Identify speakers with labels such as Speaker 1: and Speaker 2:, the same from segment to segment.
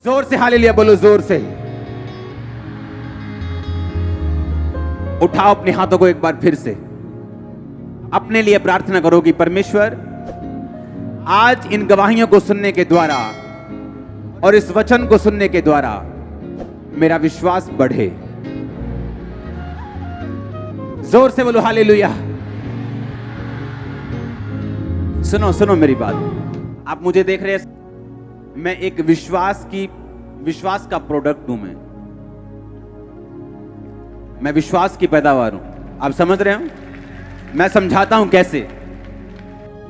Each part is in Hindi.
Speaker 1: जोर से हालेलुया बोलो, जोर से। उठाओ अपने हाथों को एक बार फिर से, अपने लिए प्रार्थना करो कि परमेश्वर आज इन गवाहियों को सुनने के द्वारा और इस वचन को सुनने के द्वारा मेरा विश्वास बढ़े। जोर से बोलो हालेलुया। सुनो सुनो मेरी बात, आप मुझे देख रहे हैं, मैं एक विश्वास का प्रोडक्ट हूं। मैं विश्वास की पैदावार हूं। आप समझ रहे हो? मैं समझाता हूं कैसे।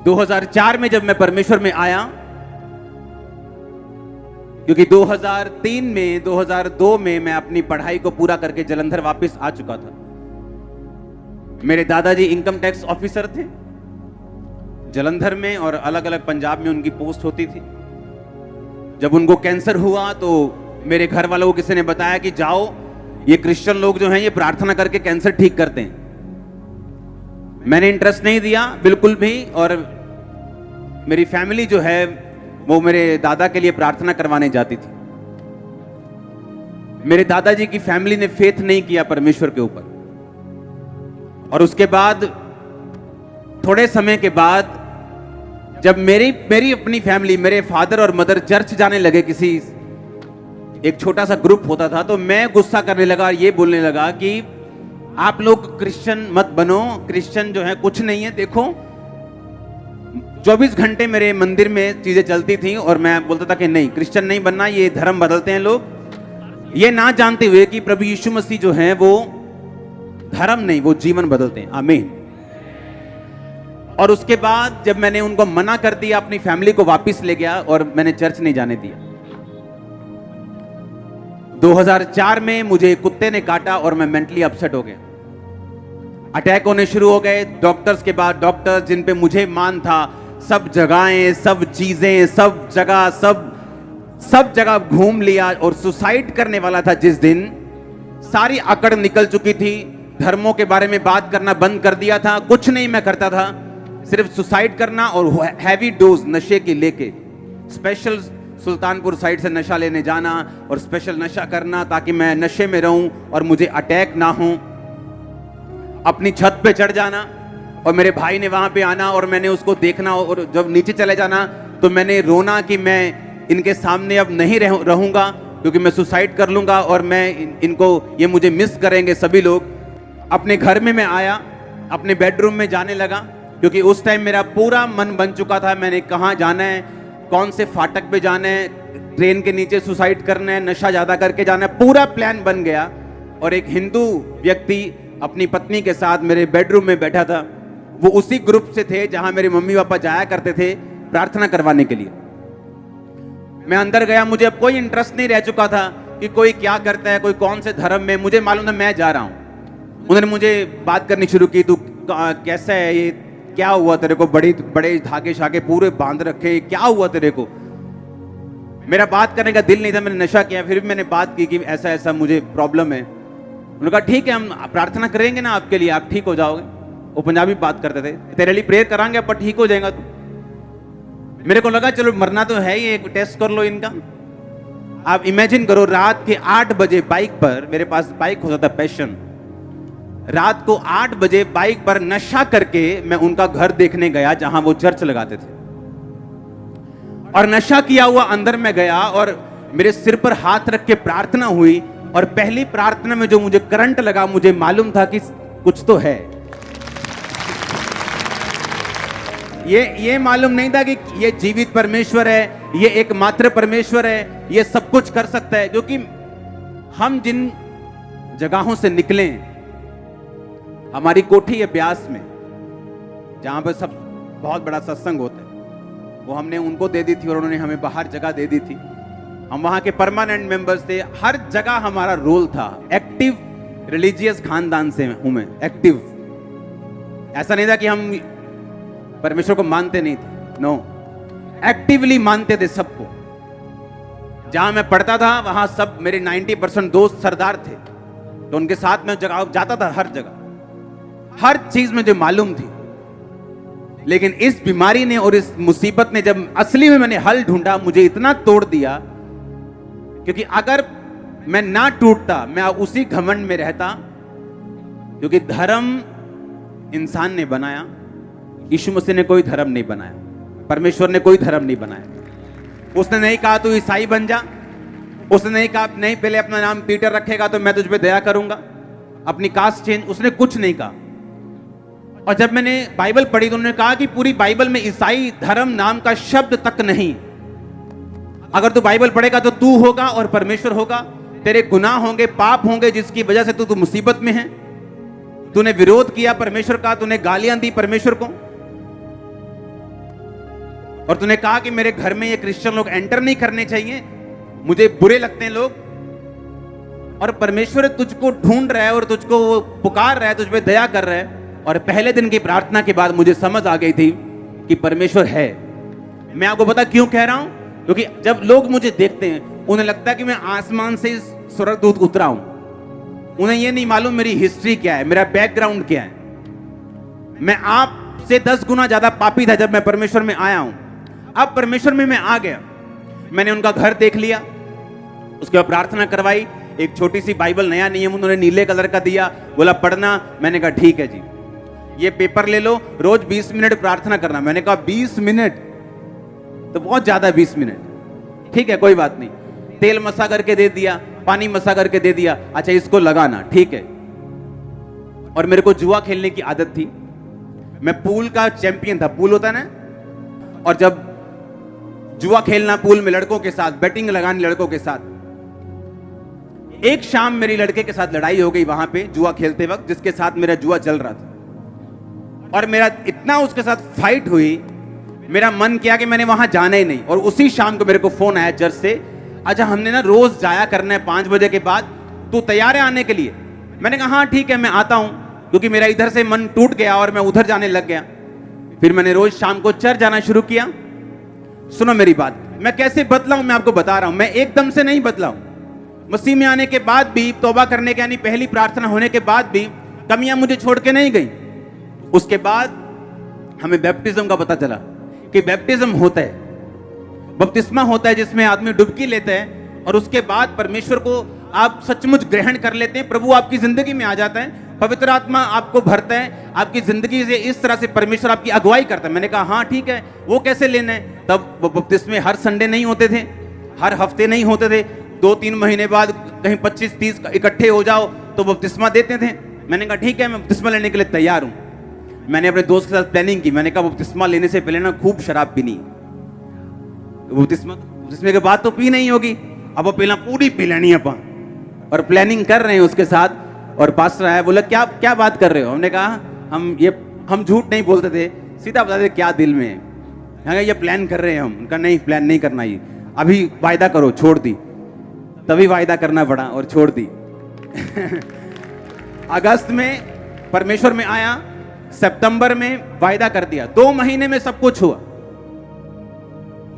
Speaker 1: 2004 में जब मैं परमेश्वर में आया, क्योंकि 2003 में 2002 में मैं अपनी पढ़ाई को पूरा करके जलंधर वापस आ चुका था। मेरे दादाजी इनकम टैक्स ऑफिसर थे जलंधर में, और अलग अलग पंजाब में उनकी पोस्ट होती थी। जब उनको कैंसर हुआ तो मेरे घर वालों को किसी ने बताया कि जाओ, ये क्रिश्चियन लोग जो हैं ये प्रार्थना करके कैंसर ठीक करते हैं। मैंने इंटरेस्ट नहीं दिया बिल्कुल भी, और मेरी फैमिली जो है वो मेरे दादा के लिए प्रार्थना करवाने जाती थी। मेरे दादाजी की फैमिली ने फेथ नहीं किया परमेश्वर के ऊपर, और उसके बाद थोड़े समय के बाद जब मेरी अपनी फैमिली, मेरे फादर और मदर चर्च जाने लगे, किसी एक छोटा सा ग्रुप होता था, तो मैं गुस्सा करने लगा, ये बोलने लगा कि आप लोग क्रिश्चियन मत बनो, क्रिश्चियन जो है कुछ नहीं है। देखो 24 घंटे मेरे मंदिर में चीजें चलती थी, और मैं बोलता था कि नहीं, क्रिश्चियन नहीं बनना, ये धर्म बदलते हैं लोग, ये ना जानते हुए कि प्रभु यीशु मसीह जो है वो धर्म नहीं, वो जीवन बदलते हैं। आमीन। और उसके बाद जब मैंने उनको मना कर दिया, अपनी फैमिली को वापस ले गया और मैंने चर्च नहीं जाने दिया। 2004 में मुझे कुत्ते ने काटा और मैं मेंटली अपसेट हो गया। अटैक होने शुरू हो गए। डॉक्टर्स के बाद डॉक्टर्स, जिन पे मुझे मान था, सब जगहें, सब चीजें, सब जगह घूम लिया, और सुसाइड करने वाला था जिस दिन, सारी अकड़ निकल चुकी थी। धर्मों के बारे में बात करना बंद कर दिया था, कुछ नहीं मैं करता था, सिर्फ सुसाइड करना और हैवी डोज नशे की लेके स्पेशल सुल्तानपुर साइड से नशा लेने जाना और स्पेशल नशा करना ताकि मैं नशे में रहूं और मुझे अटैक ना हो। अपनी छत पे चढ़ जाना और मेरे भाई ने वहां पे आना और मैंने उसको देखना, और जब नीचे चले जाना तो मैंने रोना कि मैं इनके सामने अब नहीं रहूंगा, क्योंकि मैं सुसाइड कर लूंगा और मैं इनको, ये मुझे मिस करेंगे सभी लोग। अपने घर में मैं आया, अपने बेडरूम में जाने लगा, क्योंकि उस टाइम मेरा पूरा मन बन चुका था, मैंने कहाँ जाना है, कौन से फाटक पे जाना है, ट्रेन के नीचे सुसाइड करना है, नशा ज्यादा करके जाना है, पूरा प्लान बन गया। और एक हिंदू व्यक्ति अपनी पत्नी के साथ मेरे बेडरूम में बैठा था। वो उसी ग्रुप से थे जहां मेरे मम्मी पापा जाया करते थे प्रार्थना करवाने के लिए। मैं अंदर गया, मुझे अब कोई इंटरेस्ट नहीं रह चुका था कि कोई क्या करता है, कोई कौन से धर्म में, मुझे मालूम था मैं जा रहा हूं। उन्होंने मुझे बात करनी शुरू की, तू कैसा है, ये क्या हुआ तेरे को, बड़े धागे शागे पूरे बांध रखे, क्या हुआ तेरे को। मेरा बात करने का दिल नहीं था, मैंने नशा किया, फिर भी मैंने बात की कि ऐसा ऐसा मुझे प्रॉब्लम है। उन्होंने कहा ठीक है, हम प्रार्थना करेंगे ना आपके लिए, आप ठीक हो जाओगे। वो पंजाबी बात करते थे, तेरे लिए प्रेयर करांगे पर ठीक हो जाएगा तू। मेरे को लगा चलो मरना तो है ही, एक टेस्ट कर लो इनका। आप इमेजिन करो, रात के 8 बजे बाइक पर, मेरे पास बाइक होता था पैशन, रात को 8 बजे बाइक पर नशा करके मैं उनका घर देखने गया जहां वो चर्च लगाते थे, और नशा किया हुआ अंदर में गया और मेरे सिर पर हाथ रख के प्रार्थना हुई। और पहली प्रार्थना में जो मुझे करंट लगा, मुझे मालूम था कि कुछ तो है। ये मालूम नहीं था कि ये जीवित परमेश्वर है, ये एकमात्र परमेश्वर है, ये सब कुछ कर सकता है। क्योंकि हम जिन जगहों से निकले, हमारी कोठी है ब्यास में जहां पर सब बहुत बड़ा सत्संग होता है, वो हमने उनको दे दी थी और उन्होंने हमें बाहर जगह दे दी थी। हम वहां के परमानेंट मेंबर्स थे, हर जगह हमारा रोल था। एक्टिव रिलीजियस खानदान से हूं मैं, एक्टिव। ऐसा नहीं था कि हम परमेश्वर को मानते नहीं थे, नो, एक्टिवली मानते थे सबको। जहां मैं पढ़ता था वहां सब मेरे 90% दोस्त सरदार थे, तो उनके साथ में जगह जाता था, हर जगह, हर चीज मुझे मालूम थी। लेकिन इस बीमारी ने और इस मुसीबत ने, जब असली में मैंने हल ढूंढा, मुझे इतना तोड़ दिया क्योंकि अगर मैं ना टूटता, मैं उसी घमंड में रहता, क्योंकि धर्म इंसान ने बनाया, यीशु मसीह ने कोई धर्म नहीं बनाया, परमेश्वर ने कोई धर्म नहीं बनाया। उसने नहीं कहा तू ईसाई बन जा, उसने नहीं कहा नहीं पहले अपना नाम पीटर रखेगा तो मैं तुझ पे दया करूंगा, अपनी कास्ट चेंज, उसने कुछ नहीं कहा। और जब मैंने बाइबल पढ़ी तो उन्होंने कहा कि पूरी बाइबल में ईसाई धर्म नाम का शब्द तक नहीं। अगर तू बाइबल पढ़ेगा तो तू होगा और परमेश्वर होगा, तेरे गुनाह होंगे, पाप होंगे, जिसकी वजह से तू मुसीबत में है। तूने विरोध किया परमेश्वर का, तूने गालियां दी परमेश्वर को, और तूने कहा कि मेरे घर में ये क्रिश्चियन लोग एंटर नहीं करने चाहिए, मुझे बुरे लगते हैं लोग। और परमेश्वर तुझको ढूंढ रहा है और तुझको वो पुकार रहा है, तुझ पे दया कर रहा है। और पहले दिन की प्रार्थना के बाद मुझे समझ आ गई थी कि परमेश्वर है। मैं आपको पता क्यों कह रहा हूं? क्योंकि जब लोग मुझे देखते हैं उन्हें लगता है कि मैं आसमान से स्वर्गदूत उतरा हूं। उन्हें यह नहीं मालूम मेरी हिस्ट्री क्या है, मेरा बैकग्राउंड क्या है। मैं आपसे 10 गुना ज्यादा पापी था जब मैं परमेश्वर में आया हूं। अब परमेश्वर में मैं आ गया, मैंने उनका घर देख लिया, उसके बाद प्रार्थना करवाई। एक छोटी सी बाइबल, नया नियम उन्होंने नीले कलर का दिया, बोला पढ़ना। मैंने कहा ठीक है जी, ये पेपर ले लो, रोज 20 मिनट प्रार्थना करना। मैंने कहा 20 मिनट तो बहुत ज्यादा, 20 मिनट ठीक है कोई बात नहीं। तेल मसा करके दे दिया, पानी मसा करके दे दिया, अच्छा इसको लगाना, ठीक है। और मेरे को जुआ खेलने की आदत थी, मैं पूल का चैंपियन था, पूल होता है ना, और जब जुआ खेलना पूल में लड़कों के साथ, बैटिंग लगानी लड़कों के साथ। एक शाम मेरी लड़के के साथ लड़ाई हो गई वहां पे जुआ खेलते वक्त, जिसके साथ मेरा जुआ चल रहा था, और मेरा इतना उसके साथ फाइट हुई, मेरा मन किया कि मैंने वहां जाना ही नहीं। और उसी शाम को मेरे को फोन आया चर्च से, अच्छा हमने ना रोज जाया करना है 5 बजे के बाद, तू तैयार है आने के लिए? मैंने कहा हाँ ठीक है मैं आता हूं, क्योंकि मेरा इधर से मन टूट गया और मैं उधर जाने लग गया। फिर मैंने रोज शाम को चर्च जाना शुरू किया। सुनो मेरी बात, मैं कैसे बदला हूं मैं आपको बता रहा हूं। मैं एकदम से नहीं बदला हूं, मसीह में आने के बाद भी, तौबा करने के यानी पहली प्रार्थना होने के बाद भी कमियां मुझे छोड़ के नहीं गई। उसके बाद हमें बैप्टिज्म का पता चला कि बैप्टिज्म होता है, बपतिस्मा होता है जिसमें आदमी डुबकी लेता है, और उसके बाद परमेश्वर को आप सचमुच ग्रहण कर लेते हैं, प्रभु आपकी जिंदगी में आ जाता है, पवित्र आत्मा आपको भरता है, आपकी जिंदगी से इस तरह से परमेश्वर आपकी अगुवाई करता है। मैंने कहा हाँ ठीक है, वो कैसे लेना है? तब वो बपतिस्मे हर संडे नहीं होते थे, हर हफ्ते नहीं होते थे, 2-3 महीने बाद कहीं 25-30 इकट्ठे हो जाओ तो बपतिस्मा देते थे। मैंने कहा ठीक है मैं बपतिस्मा लेने के लिए तैयार हूं। मैंने अपने दोस्त के साथ प्लानिंग की, मैंने कहा बपतिस्मा लेने से पहले ना खूब शराब पीनी, बपतिस्मे के बाद तो पी नहीं होगी, अब वो पहला पूरी पी लेनी है अपन। और प्लानिंग कर रहे हैं उसके साथ, और पास्टर आया, बोला क्या क्या बात कर रहे हो? हमने कहा हम झूठ नहीं बोलते थे, सीधा बताते क्या दिल में है, ये प्लान कर रहे हैं हम। उनका नहीं, प्लान नहीं करना, ये अभी वायदा करो, छोड़ दी। तभी वायदा करना पड़ा और छोड़ दी। अगस्त में परमेश्वर में आया, सितंबर में वायदा कर दिया, 2 महीने में सब कुछ हुआ।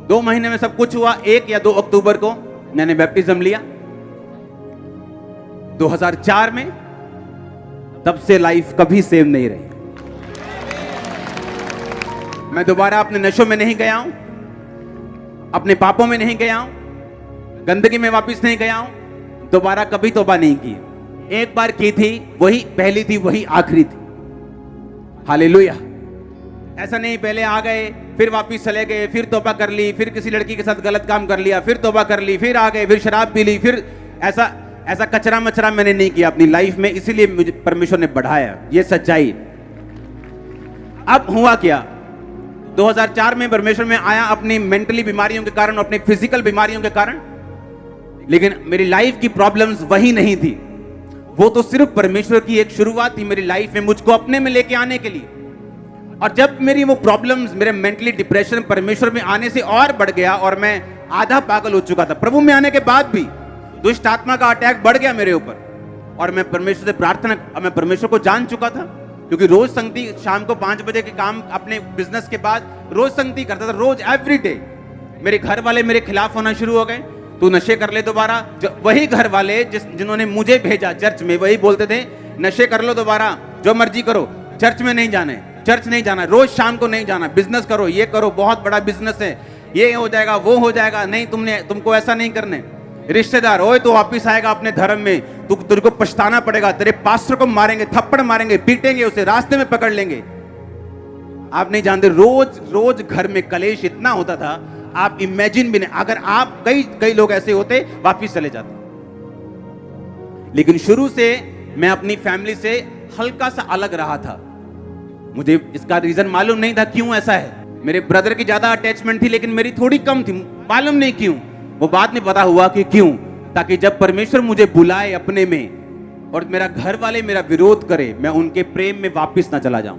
Speaker 1: 2 महीने में सब कुछ हुआ। 1 या 2 अक्टूबर को मैंने बैप्टिज्म लिया 2004 में। तब से लाइफ कभी सेम नहीं रही। मैं दोबारा अपने नशों में नहीं गया हूं, अपने पापों में नहीं गया हूं, गंदगी में वापस नहीं गया हूं, दोबारा कभी तौबा नहीं की। एक बार की थी, वही पहली थी, वही आखिरी थी। हालेलुया। ऐसा नहीं पहले आ गए फिर वापस चले गए, फिर तौबा कर ली, फिर किसी लड़की के साथ गलत काम कर लिया, फिर तौबा कर ली, फिर आ गए, फिर शराब पी ली, फिर ऐसा कचरा मचरा मैंने नहीं किया अपनी लाइफ में। इसीलिए मुझे परमेश्वर ने बढ़ाया, ये सच्चाई। अब हुआ क्या, 2004 में परमेश्वर में आया अपनी मेंटली बीमारियों के कारण, अपनी फिजिकल बीमारियों के कारण, लेकिन मेरी लाइफ की प्रॉब्लम्स वही नहीं थी। वो तो सिर्फ परमेश्वर की एक शुरुआत थी मेरी लाइफ में, मुझको अपने में लेके आने के लिए। और जब मेरी वो प्रॉब्लम्स, मेरे मेंटली डिप्रेशन परमेश्वर में आने से और बढ़ गया, और मैं आधा पागल हो चुका था। प्रभु में आने के बाद भी दुष्ट आत्मा का अटैक बढ़ गया मेरे ऊपर, और मैं परमेश्वर से प्रार्थना, मैं परमेश्वर को जान चुका था, क्योंकि रोज संगति, शाम को 5 बजे के काम, अपने बिजनेस के बाद रोज संगति करता था, रोज एवरी डे। मेरे घर वाले मेरे खिलाफ होना शुरू हो गए, तू नशे कर ले दोबारा। वही घर वाले जिन्होंने मुझे भेजा चर्च में, वही बोलते थे नशे कर लो दोबारा, जो मर्जी करो, चर्च में नहीं जाना है, चर्च नहीं जाना, रोज शाम को नहीं जाना, बिजनेस करो, ये करो, बहुत बड़ा बिजनेस है, ये हो जाएगा, वो हो जाएगा, नहीं तुमको ऐसा नहीं करने। रिश्तेदार, ओए तो वापिस आएगा अपने धर्म में, तू तेरे को पछताना पड़ेगा, तेरे पास्टर को मारेंगे, थप्पड़ मारेंगे, पीटेंगे, उसे रास्ते में पकड़ लेंगे। आप नहीं जानते, रोज रोज घर में कलेश इतना होता था, आप इमेजिन भी नहीं। अगर आप कई लोग ऐसे होते, वापिस चले जाते। लेकिन शुरू से मैं अपनी फैमिली से हल्का सा अलग रहा था। मुझे इसका रीजन मालूम नहीं था क्यों ऐसा है। मेरे ब्रदर की ज्यादा अटैचमेंट थी, लेकिन मेरी थोड़ी कम थी, मालूम नहीं क्यों। वो बाद में पता हुआ कि क्यों, ताकि जब परमेश्वर मुझे बुलाए अपने में और मेरा घर वाले मेरा विरोध करे, मैं उनके प्रेम में वापस ना चला जाऊं,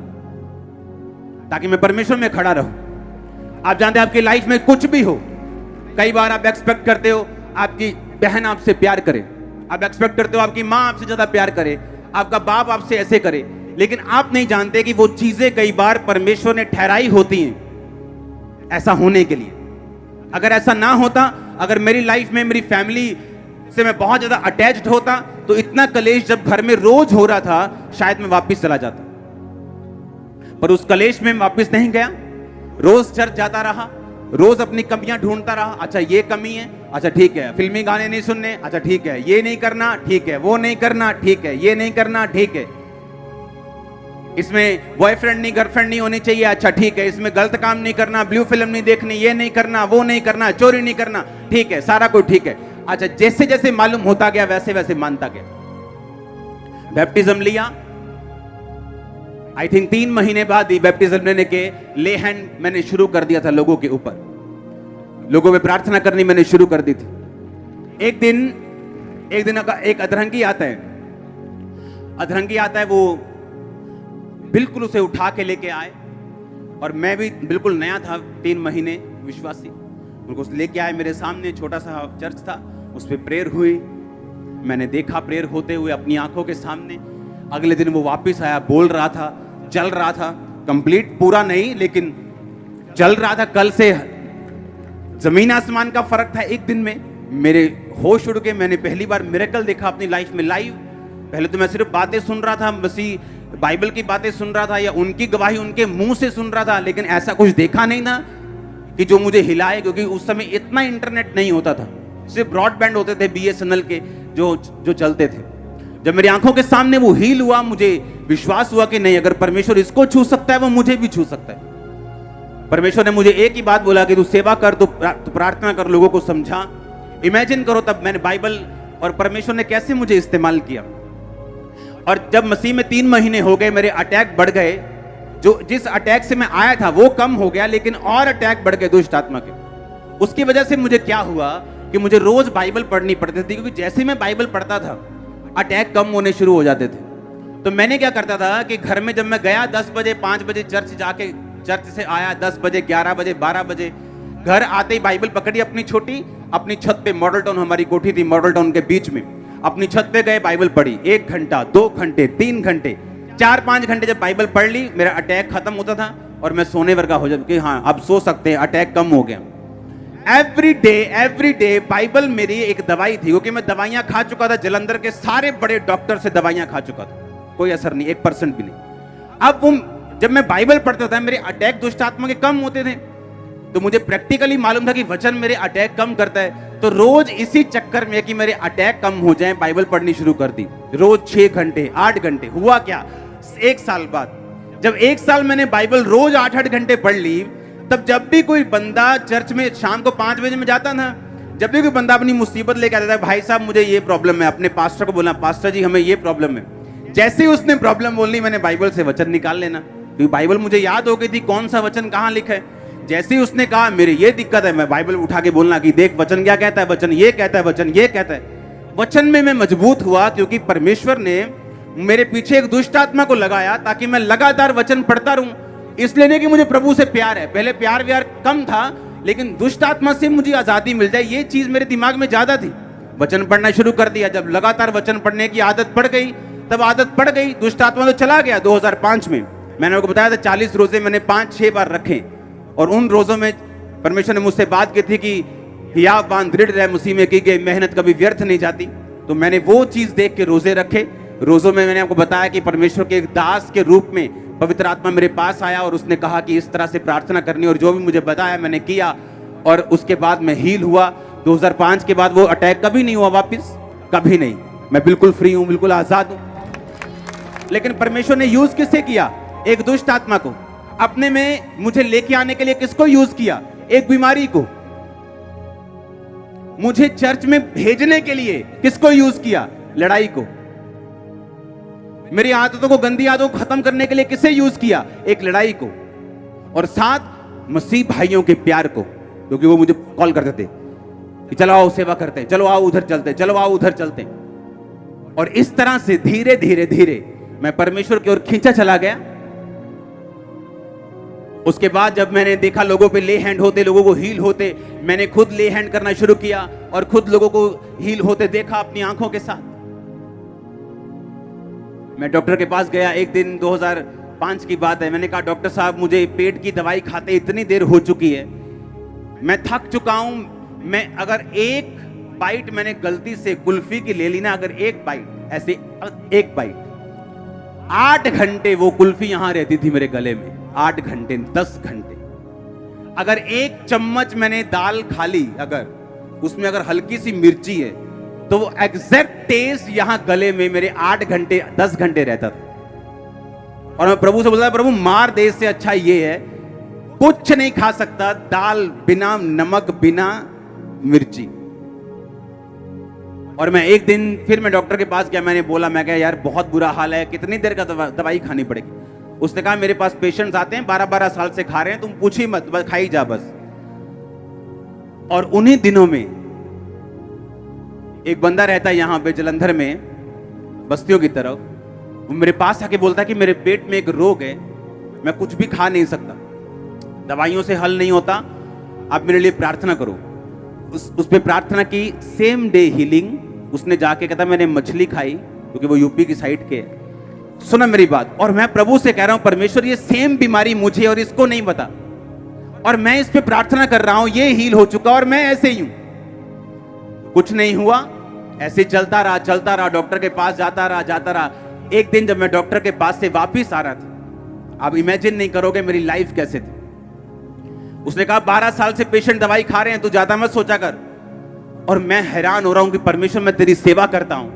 Speaker 1: ताकि मैं परमेश्वर में खड़ा रहूं। आप जानते हैं, आपकी लाइफ में कुछ भी हो, कई बार आप एक्सपेक्ट करते हो आपकी बहन आपसे प्यार करे, आप एक्सपेक्ट करते हो आपकी माँ आपसे ज्यादा प्यार करे, आपका बाप आपसे ऐसे करे, लेकिन आप नहीं जानते कि वो चीजें कई बार परमेश्वर ने ठहराई होती हैं ऐसा होने के लिए। अगर ऐसा ना होता, अगर मेरी लाइफ में मेरी फैमिली से मैं बहुत ज्यादा अटैच्ड होता, तो इतना कलेश जब घर में रोज हो रहा था, शायद मैं वापस चला जाता। पर उस कलेश में वापस नहीं गया, रोज चर्च जाता रहा, रोज अपनी कमियां ढूंढता रहा। अच्छा ये कमी है, अच्छा ठीक है, फिल्मी गाने नहीं सुनने, अच्छा ठीक है, ये नहीं करना, ठीक है, वो नहीं करना, ठीक है, ये नहीं करना, ठीक है, इसमें बॉयफ्रेंड नहीं गर्लफ्रेंड नहीं होनी चाहिए, अच्छा ठीक है, इसमें गलत काम नहीं करना, ब्लू फिल्म नहीं देखनी, ये नहीं करना, वो नहीं करना, चोरी नहीं करना, ठीक है, सारा कुछ ठीक है। अच्छा, जैसे जैसे मालूम होता गया वैसे वैसे मानता गया। बैप्टिज्म लिया, आई थिंक 3 महीने बाद ही बैप्टिज्म लेने के ले हैंड मैंने शुरू कर दिया था लोगों के ऊपर, लोगों पे प्रार्थना करनी मैंने शुरू कर दी थी। एक दिन एक अधरंगी आता है, वो बिल्कुल उसे उठा के लेके आए, और मैं भी बिल्कुल नया था, 3 महीने विश्वासी, उनको लेके आए मेरे सामने। छोटा सा चर्च था, उस पर प्रेयर हुई, मैंने देखा प्रेयर होते हुए अपनी आंखों के सामने। अगले दिन वो वापस आया, बोल रहा था, चल रहा था, कंप्लीट पूरा नहीं लेकिन चल रहा था। कल से जमीन आसमान का फर्क था एक दिन में। मेरे होश उड़ के मैंने पहली बार मिरेकल देखा अपनी लाइफ में लाइव। पहले तो मैं सिर्फ बातें सुन रहा था, मसीह बाइबल की बातें सुन रहा था या उनकी गवाही उनके मुंह से सुन रहा था, लेकिन ऐसा कुछ देखा नहीं था कि जो मुझे हिलाए, क्योंकि उस समय इतना इंटरनेट नहीं होता था, सिर्फ ब्रॉडबैंड होते थे BSNL के जो चलते थे। जब मेरी आंखों के सामने वो हील हुआ, मुझे विश्वास हुआ कि नहीं, अगर परमेश्वर इसको छू सकता है, वो मुझे भी छू सकता है। परमेश्वर ने मुझे एक ही बात बोला कि तू सेवा कर, तू प्रार्थना कर, लोगों को समझा। इमेजिन करो तब मैंने बाइबल और परमेश्वर ने कैसे मुझे इस्तेमाल किया। और जब मसीह में 3 महीने हो गए, मेरे अटैक बढ़ गए। जिस अटैक से मैं आया था वो कम हो गया, लेकिन और अटैक बढ़ गए दुष्ट आत्मा के। उसकी वजह से मुझे क्या हुआ कि मुझे रोज बाइबल पढ़नी पड़ती थी, क्योंकि जैसे मैं बाइबल पढ़ता था अटैक कम होने शुरू हो जाते थे। तो मैंने क्या करता था कि घर में जब मैं गया 10 बजे 5 बजे चर्च जाके, चर्च से आया 10 बजे 11 बजे 12 बजे, घर आते ही बाइबल पकड़ी अपनी छत पे, मॉडल टाउन हमारी कोठी थी, मॉडल टाउन के बीच में, अपनी छत पे गए, बाइबल पढ़ी 1 घंटा 2 घंटे 3 घंटे 4-5 घंटे जब बाइबल पढ़ ली, मेरा अटैक खत्म होता था और मैं सोने वर्गा हो जाता कि हाँ अब सो सकते हैं, अटैक कम हो गया। एवरी डे बाइबल मेरी एक दवाई थी, क्योंकि मैं दवाइयां खा चुका था, जलंधर के सारे बड़े डॉक्टर से दवाइयां खा चुका था, कोई असर नहीं, 1% भी नहीं। अब जब मैं बाइबल पढ़ता था, मेरे अटैक दुष्ट आत्मा के कम होते थे, तो मुझे प्रैक्टिकली मालूम था कि वचन मेरे अटैक कम करता है। तो रोज इसी चक्कर में कि मेरे अटैक कम हो जाए, बाइबल पढ़नी शुरू कर दी, रोज 6 घंटे 8 घंटे। हुआ क्या, 1 साल बाद, जब 1 साल मैंने बाइबल रोज 8-8 घंटे पढ़ ली, तब जब भी कोई बंदा चर्च में शाम को 5 बजे में जाता था, जब भी कोई बंदा अपनी मुसीबत लेके आता था, भाई साहब मुझे ये प्रॉब्लम है, अपने पास्टर को बोलना, पास्टर जी हमें ये प्रॉब्लम है। जैसे ही उसने प्रॉब्लम बोलनी, मैंने बाइबल से वचन निकाल लेना, क्योंकि बाइबल मुझे याद हो गई थी कौन सा वचन कहाँ लिखा है। जैसे ही उसने कहा मेरी ये दिक्कत है, मैं बाइबल उठा के बोलना कि देख वचन क्या कहता है, वचन ये कहता है, वचन ये कहता है। वचन में मैं मजबूत हुआ, क्योंकि परमेश्वर ने मेरे पीछे एक दुष्ट आत्मा को लगाया ताकि मैं लगातार वचन पढ़ता रहूं। इसलिए नहीं कि मुझे प्रभु से प्यार है, पहले प्यार व्यार कम था, लेकिन दुष्ट आत्मा से मुझे आजादी मिल जाए, ये चीज मेरे दिमाग में ज्यादा थी। वचन पढ़ना शुरू कर दिया। जब लगातार वचन पढ़ने की आदत पड़ गई, तब आदत पड़ गई, दुष्ट आत्मा तो चला गया। 2005 में मैंने आपको बताया था 40 रोजे मैंने 5-6 बार रखे, और उन रोजों में परमेश्वर ने मुझसे बात की थी कि हिया बांध दृढ़ रहे, मसीह में की गई मेहनत कभी व्यर्थ नहीं जाती। तो मैंने वो चीज देख के रोजे रखे। रोजों में मैंने आपको बताया कि परमेश्वर के एक दास के रूप में पवित्र आत्मा मेरे पास आया और उसने कहा कि इस तरह से प्रार्थना करनी, और जो भी मुझे बताया मैंने किया, और उसके बाद मैं हील हुआ। 2005 के बाद वो अटैक कभी नहीं हुआ वापस, कभी नहीं। मैं बिल्कुल फ्री हूं, बिल्कुल आजाद हूं। लेकिन परमेश्वर ने यूज किससे किया? एक दुष्ट आत्मा को। अपने में मुझे लेके आने के लिए किसको यूज किया? एक बीमारी को। मुझे चर्च में भेजने के लिए किसको यूज किया? लड़ाई को। मेरी आदतों को, गंदी आदतों को खत्म करने के लिए किसे यूज किया? एक लड़ाई को। और साथ मसीह भाइयों के प्यार को, क्योंकि वो मुझे कॉल करते थे कि चलो आओ सेवा करते हैं, चलो आओ उधर चलते हैं, चलो आओ उधर चलते हैं। और इस तरह से धीरे धीरे धीरे मैं परमेश्वर की ओर खींचा चला गया। उसके बाद जब मैंने देखा लोगों पे ले हैंड होते, लोगों को हील होते, मैंने खुद ले हैंड करना शुरू किया और खुद लोगों को हील होते देखा अपनी आंखों के साथ। मैं डॉक्टर के पास गया एक दिन, 2005 की बात है। मैंने कहा डॉक्टर साहब मुझे पेट की दवाई खाते इतनी देर हो चुकी है, मैं थक चुका हूं। मैं अगर एक बाइट मैंने गलती से कुल्फी की ले ली ना, अगर एक बाइट ऐसे, एक बाइट, 8 घंटे वो कुल्फी यहां रहती थी मेरे गले में। 8 घंटे, 10 घंटे। अगर एक चम्मच मैंने दाल खा ली, अगर उसमें अगर हल्की सी मिर्ची है, तो वो एग्जैक्ट टेस्ट यहां गले में मेरे 8 घंटे, 10 घंटे रहता था। और मैं प्रभु से बोलता, प्रभु मार दे, से अच्छा ये है कुछ नहीं खा सकता, दाल बिना नमक, बिना मिर्ची। और मैं एक दिन फिर मैं डॉक्टर के पास गया, मैंने बोला, मैं कहा यार बहुत बुरा हाल है, कितनी देर का दवाई खानी पड़ेगी? उसने कहा मेरे पास पेशेंट्स आते हैं 12-12 साल से खा रहे हैं, तुम पूछी मत, बस खाई जा बस। और उन्हीं दिनों में एक बंदा रहता है यहां पे जलंधर में, बस्तियों की तरफ, वो मेरे पास आके बोलता है कि मेरे पेट में एक रोग है, मैं कुछ भी खा नहीं सकता, दवाइयों से हल नहीं होता, आप मेरे लिए प्रार्थना करो। उस पे प्रार्थना की, सेम डे हीलिंग। उसने जाके कहता मैंने मछली खाई, क्योंकि वो यूपी की साइड के। सुना मेरी बात। और मैं प्रभु से कह रहा हूं परमेश्वर ये सेम बीमारी मुझे और इसको नहीं पता, और मैं इस पे प्रार्थना कर रहा हूं, ये हील हो चुका और मैं ऐसे ही हूं। कुछ नहीं हुआ, ऐसे चलता रहा, डॉक्टर के पास जाता रहा। एक दिन जब मैं डॉक्टर के पास से वापिस आ रहा था, आप इमेजिन नहीं करोगे मेरी लाइफ कैसे थी। उसने कहा 12 साल से पेशेंट दवाई खा रहे हैं, तू ज्यादा मत सोचा कर। और मैं हैरान हो रहा हूं कि परमेश्वर मैं तेरी सेवा करता हूं,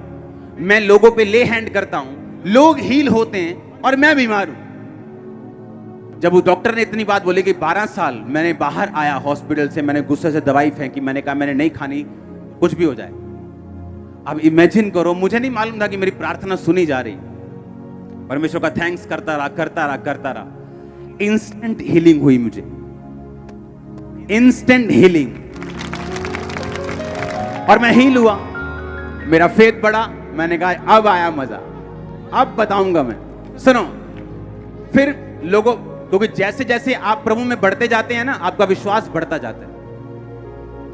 Speaker 1: मैं लोगों पे ले हैंड करता हूं, लोग हील होते हैं और मैं बीमार हूं। जब उस डॉक्टर ने इतनी बात बोली कि 12 साल, मैंने बाहर आया हॉस्पिटल से, मैंने गुस्से से दवाई फेंकी, मैंने कहा मैंने नहीं खानी, कुछ भी हो जाए। अब इमेजिन करो, मुझे नहीं मालूम था कि मेरी प्रार्थना सुनी जा रही। परमेश्वर का थैंक्स करता रहा। इंस्टेंट हीलिंग हुई मुझे, इंस्टेंट हीलिंग। और मैं हील हुआ, मेरा फेथ बढ़ा। मैंने कहा अब आया मजा, अब बताऊंगा मैं। सुनो, फिर लोगों, क्योंकि जैसे जैसे आप प्रभु में बढ़ते जाते हैं ना, आपका विश्वास बढ़ता जाता है,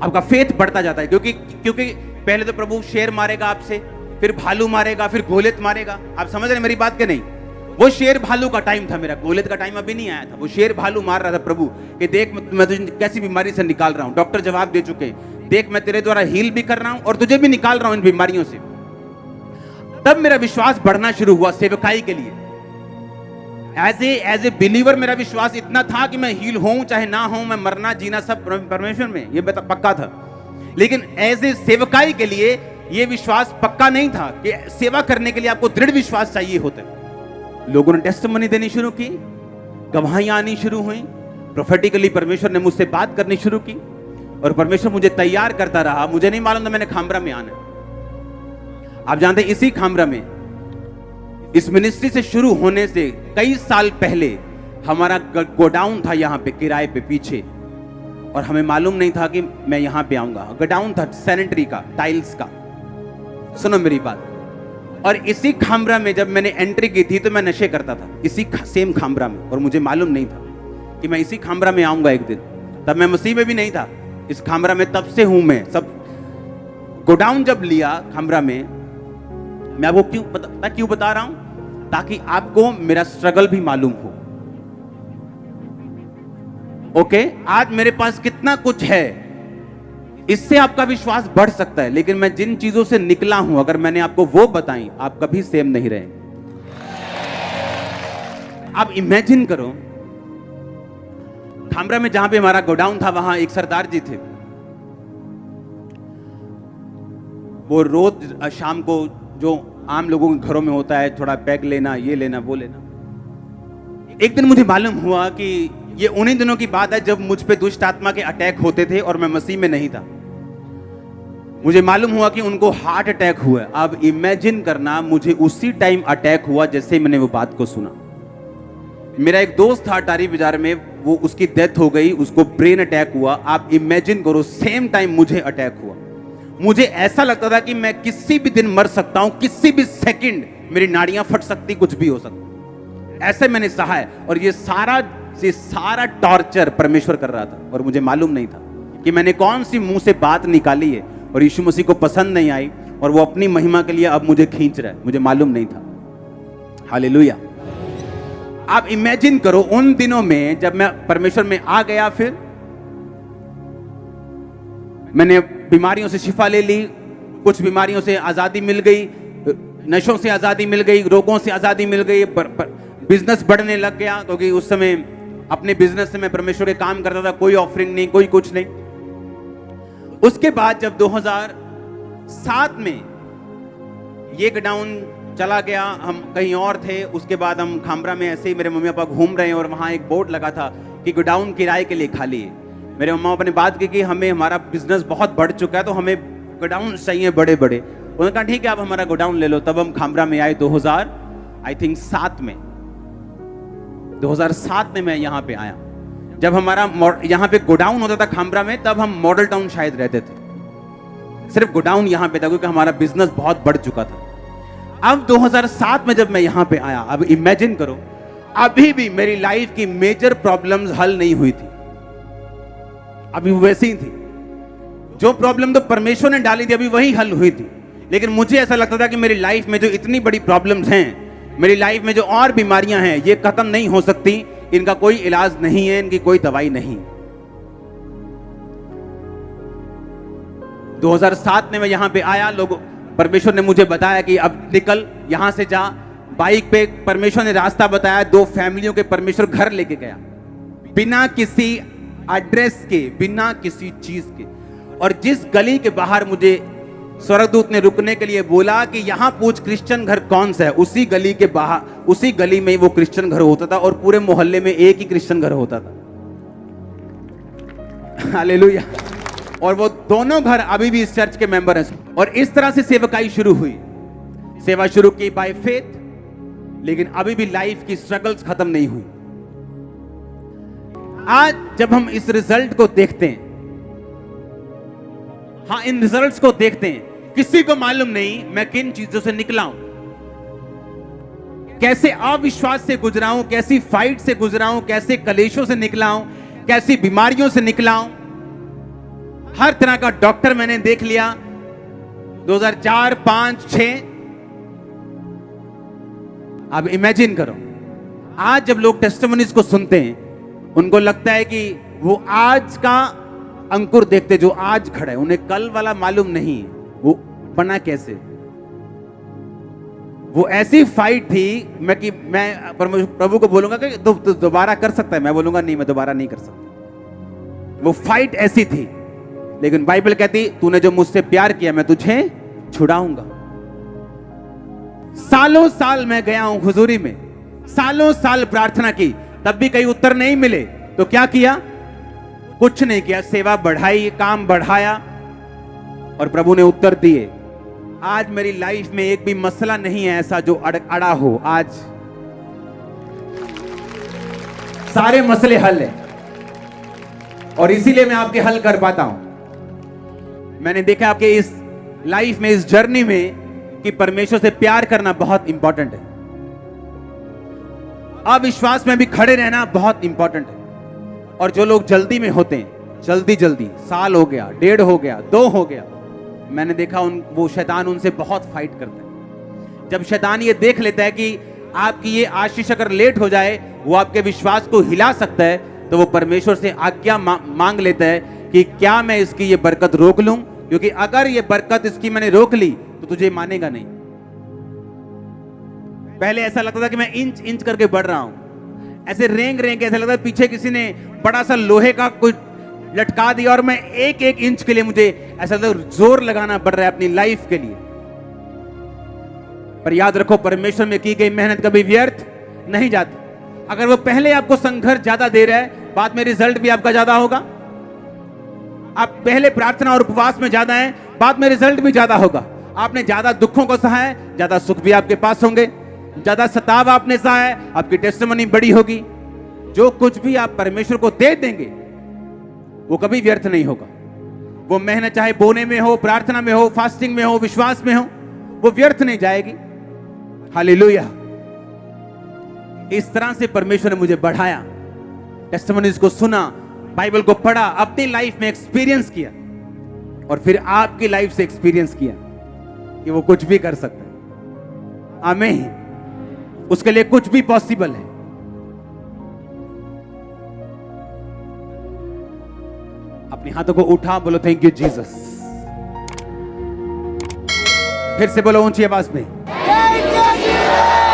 Speaker 1: आपका फेथ बढ़ता जाता है। क्योंकि पहले तो प्रभु शेर मारेगा आपसे, फिर भालू मारेगा, फिर गोलियत मारेगा। आप समझ रहे मेरी बात के नहीं? वो शेर भालू का टाइम था मेरा, गोलियत का टाइम अभी नहीं आया था। वो शेर भालू मार रहा था प्रभु कि देख मैं तुझे कैसी बीमारी से निकाल रहा हूं। डॉक्टर जवाब दे चुके, देख मैं तेरे द्वारा हील भी कर रहा हूं और तुझे भी निकाल रहा हूं इन बीमारियों से। तब मेरा विश्वास बढ़ना शुरू हुआ सेवकाई के लिए। एज ए बिलीवर मेरा विश्वास इतना था कि मैं हील होऊं चाहे ना होऊं, मैं मरना जीना सब परमेश्वर में, ये पक्का था। लेकिन एज ए सेवकाई के लिए यह विश्वास पक्का नहीं था कि सेवा करने के लिए आपको दृढ़ विश्वास चाहिए होता है। लोगों ने टेस्टिमनी देनी शुरू की, गवाहियां आनी शुरू हुई, प्रोफेटिकली परमेश्वर ने मुझसे बात करनी शुरू की और परमेश्वर मुझे तैयार करता रहा। मुझे नहीं मालूम था मैंने खामरा में आना। आप जानते हैं इसी खामरा में, इस मिनिस्ट्री से शुरू होने से कई साल पहले हमारा गोडाउन था यहां पे किराए पे पीछे, और हमें मालूम नहीं था कि मैं यहां पे आऊंगा। गोडाउन था सैनिटरी का, टाइल्स का। सुनो मेरी बात। और इसी खामरा में जब मैंने एंट्री की थी तो मैं नशे करता था, इसी सेम खामरा में, और मुझे मालूम नहीं था कि मैं इसी खामरा में आऊंगा एक दिन। तब मैं मसीह में भी नहीं था, इस खामरा में तब से हूं मैं। सब गोडाउन जब लिया खामरा में, मैं आपको क्यों बता रहा हूं, ताकि आपको मेरा स्ट्रगल भी मालूम हो। ओके, आज मेरे पास कितना कुछ है, इससे आपका विश्वास बढ़ सकता है। लेकिन मैं जिन चीजों से निकला हूं, अगर मैंने आपको वो बताई, आप कभी सेम नहीं रहे। आप इमेजिन करो, खामरा में जहां पे हमारा गोडाउन था, वहां एक सरदार जी थे। वो रोज शाम को जो आम लोगों के घरों में होता है, थोड़ा पैग लेना, ये लेना, वो लेना। एक दिन मुझे मालूम हुआ कि ये उन्हीं दिनों की बात है जब मुझ पे दुष्ट आत्मा के अटैक होते थे और मैं मसीह में नहीं था। मुझे मालूम हुआ कि उनको हार्ट अटैक हुआ। अब इमेजिन करना, मुझे उसी टाइम अटैक हुआ जैसे ही मैंने वो बात को सुना। मेरा एक दोस्त था अटारी बाजार में, वो उसकी डेथ हो गई, उसको ब्रेन अटैक हुआ। आप इमेजिन करो, सेम टाइम मुझे अटैक हुआ। मुझे ऐसा लगता था कि मैं किसी भी दिन मर सकता हूं, किसी भी सेकंड मेरी नाड़ियां फट सकती, कुछ भी हो सकता। ऐसे मैंने सहा है। और ये सारा टॉर्चर परमेश्वर कर रहा था और मुझे मालूम नहीं था कि मैंने कौन सी मुंह से बात निकाली है और यीशु मसीह को पसंद नहीं आई और वो अपनी महिमा के लिए अब मुझे खींच रहा है। मुझे मालूम नहीं था। हालेलुया। आप इमेजिन करो, उन दिनों में जब मैं परमेश्वर में आ गया, फिर मैंने बीमारियों से शिफा ले ली, कुछ बीमारियों से आजादी मिल गई, नशों से आजादी मिल गई, रोगों से आजादी मिल गई, बिजनेस बढ़ने लग गया, क्योंकि उस समय अपने बिजनेस से मैं परमेश्वर के काम करता था, कोई ऑफरिंग नहीं, कोई कुछ नहीं। उसके बाद जब 2007 में ये गोडाउन चला गया, हम कहीं और थे। उसके बाद हम खामरा में ऐसे ही मेरे मम्मी पापा घूम रहे हैं और वहां एक बोर्ड लगा था कि गोडाउन किराए के लिए खाली है। मेरे मम्मा पापा ने बात की कि हमें, हमारा बिजनेस बहुत बढ़ चुका है तो हमें गोडाउन चाहिए बड़े बड़े। उन्होंने कहा ठीक है, आप हमारा गोडाउन ले लो। तब हम खामरा में आए 2007 में। 2007 में मैं यहाँ पे आया। जब हमारा यहाँ पे गोडाउन होता था खामरा में, तब हम मॉडल टाउन शायद रहते थे। सिर्फ गोडाउन यहाँ पे था क्योंकि हमारा बिजनेस बहुत बढ़ चुका था। अब 2007 में जब मैं यहाँ पे आया, अब इमेजिन करो, अभी भी मेरी लाइफ की मेजर प्रॉब्लम्स हल नहीं हुई थी, अभी वैसी ही थी। जो प्रॉब्लम तो परमेश्वर ने डाली थी अभी वही हल हुई थी। लेकिन मुझे ऐसा लगता था कि मेरी लाइफ में जो इतनी बड़ी प्रॉब्लम्स हैं, मेरी लाइफ में जो और बीमारियां हैं, ये खत्म नहीं हो सकती, इनका कोई इलाज नहीं है, इनकी कोई दवाई नहीं। 2007 में मैं यहां पे आया, लोग, परमेश्वर ने मुझे बताया कि अब निकल यहां से जा। बाइक पे परमेश्वर ने रास्ता बताया। 2 फैमिलियों के परमेश्वर घर लेके गया, बिना किसी एड्रेस के, बिना किसी चीज के। और जिस गली के बाहर मुझे स्वर्गदूत ने रुकने के लिए बोला कि यहां पूछ क्रिश्चियन घर कौन सा है, उसी गली के बाहर, उसी गली में वो क्रिश्चियन घर होता था और पूरे मोहल्ले में एक ही क्रिश्चियन घर होता था। हालेलुया। और वो दोनों घर अभी भी इस चर्च के मेंबर हैं। और इस तरह से सेवकाई शुरू हुई। सेवा शुरू की बाय फेथ, लेकिन अभी भी लाइफ की स्ट्रगल्स खत्म नहीं हुई। आज जब हम इस रिजल्ट को देखते हैं, हाँ, इन रिजल्ट्स को देखते हैं, किसी को मालूम नहीं मैं किन चीजों से निकला हूं, कैसे अविश्वास से गुजरा हूं, कैसी फाइट से गुजरा हूं, कैसे कलेशों से निकला हूं, कैसी बीमारियों से निकला हूं। हर तरह का डॉक्टर मैंने देख लिया। 2004, 5, 6। अब इमेजिन करो, आज जब लोग टेस्टिमनीज को सुनते हैं, उनको लगता है कि वो आज का अंकुर देखते जो आज खड़ा है, उन्हें कल वाला मालूम नहीं वो बना कैसे। वो ऐसी फाइट थी मैं प्रभु को बोलूंगा कि दोबारा कर सकता है, मैं बोलूंगा नहीं, मैं दोबारा नहीं कर सकता। वो फाइट ऐसी थी। लेकिन बाइबल कहती, तूने जो मुझसे प्यार किया मैं तुझे छुड़ाऊंगा। सालों साल मैं गया हूं हुजूरी में, सालों साल प्रार्थना की, तब भी कहीं उत्तर नहीं मिले। तो क्या किया? कुछ नहीं किया, सेवा बढ़ाई, काम बढ़ाया और प्रभु ने उत्तर दिए। आज मेरी लाइफ में एक भी मसला नहीं है ऐसा जो अड़ा हो। आज सारे मसले हल है और इसीलिए मैं आपके हल कर पाता हूं। मैंने देखा आपके इस लाइफ में, इस जर्नी में, कि परमेश्वर से प्यार करना बहुत इंपॉर्टेंट है। अविश्वास में भी खड़े रहना बहुत इंपॉर्टेंट है। और जो लोग जल्दी में होते हैं, जल्दी, साल हो गया, 1.5 हो गया, 2 हो गया, मैंने देखा वो शैतान उनसे बहुत फाइट करता है। जब शैतान ये देख लेता है कि आपकी ये आशीष अगर लेट हो जाए, वो आपके विश्वास को हिला सकता है, तो वो परमेश्वर से आज्ञा मांग लेता है कि क्या मैं इसकी ये बरकत रोक लूं, क्योंकि अगर ये बरकत इसकी मैंने रोक ली तो तुझे मानेगा नहीं। पहले ऐसा लगता था कि मैं इंच करके बढ़ रहा हूं, ऐसे रेंग ऐसा लगता है पीछे किसी ने बड़ा सा लोहे का कोई लटका दिया और मैं एक एक इंच के लिए मुझे ऐसा जोर लगाना पड़ रहा है अपनी लाइफ के लिए। पर याद रखो, परमेश्वर में की गई मेहनत कभी व्यर्थ नहीं जाती। अगर वो पहले आपको संघर्ष ज्यादा दे रहा है, बाद में रिजल्ट भी आपका ज्यादा होगा। आप पहले प्रार्थना और उपवास में ज्यादा हैं, बाद में रिजल्ट भी ज्यादा होगा। आपने ज्यादा दुखों को सहा है, ज्यादा सुख भी आपके पास होंगे। ज्यादा सताव आपने सहा है, आपकी टेस्टिमनी बड़ी होगी। जो कुछ भी आप परमेश्वर को दे देंगे वो कभी व्यर्थ नहीं होगा। वो मेहनत चाहे बोने में हो, प्रार्थना में हो, फास्टिंग में हो, विश्वास में हो, वो व्यर्थ नहीं जाएगी। हालेलुया। इस तरह से परमेश्वर ने मुझे बढ़ाया, टेस्टिमनीज को सुना, बाइबल को पढ़ा, अपनी लाइफ में एक्सपीरियंस किया और फिर आपकी लाइफ से एक्सपीरियंस किया कि वो कुछ भी कर सकता है। आमीन। उसके लिए कुछ भी पॉसिबल है। अपने हाथों को उठा, बोलो थैंक यू जीसस। फिर से बोलो ऊंची आवाज में, थैंक यू जीसस।